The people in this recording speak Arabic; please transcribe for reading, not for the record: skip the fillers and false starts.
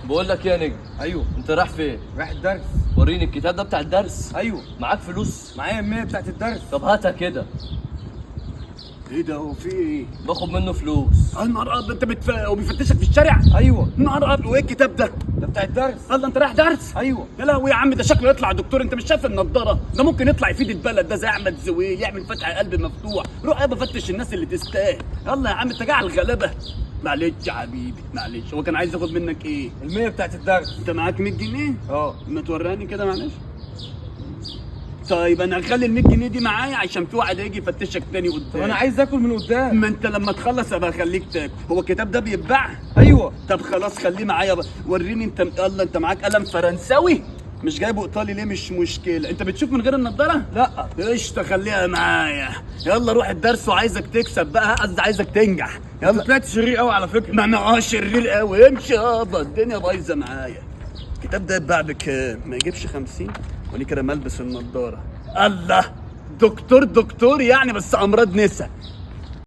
بقول لك ايه يا نجم؟ ايوه. انت رايح فين؟ رايح الدرس. وريني الكتاب ده بتاع الدرس. ايوه. معاك فلوس؟ معايا المية بتاعت الدرس. طب هاتها كده. ايه ده؟ هو في ايه؟ باخد منه فلوس. النهار ابيض، انت وبيفتشك في الشارع؟ ايوه النهار ابيض، وايه الكتاب ده؟ ده بتاع الدرس. الله، انت رايح درس؟ ايوه. يا لهوي يا عم، ده شكله يطلع دكتور. انت مش شايف النضاره؟ ده ممكن يطلع يفيد البلد، ده زي احمد زويل يعمل فتح قلب مفتوح. روح يابا فتش الناس اللي تستاهل. يلا يا عم، انت جاي على الغلابه. معلش يا حبيبي معلش، هو كان عايز ياخد منك ايه؟ المية بتاعت الدرس. انت معاك 100 جنيه؟ اه. ما توراني كده معلش. طيب انا هخلي ال 100 جنيه دي معايا عشان في واحد هيجي يفتشك تاني قدام. طب انا عايز اكل من قدام. ما انت لما تخلص ابقى اخليك تاكل. هو الكتاب ده بيتباع؟ ايوه. طب خلاص خليه معايا بقى. وريني انت. يلا، انت معاك قلم فرنساوي؟ مش جايبه ايطالي ليه؟ مش مشكله. انت بتشوف من غير النضاره؟ لا. قشطه، خليها معايا. يلا روح الدرس، وعايزك تكسب بقى، قصدي عايزك تنجح. انت يلا. طلعت شرير قوي على فكره. ما انا شرير قوي. امشي يابا، الدنيا بايظه معايا. الكتاب ده يتباع بكام؟ ما يجيبش 50؟ وليه كده ملبس النضاره؟ الله، دكتور يعني، بس امراض نسا.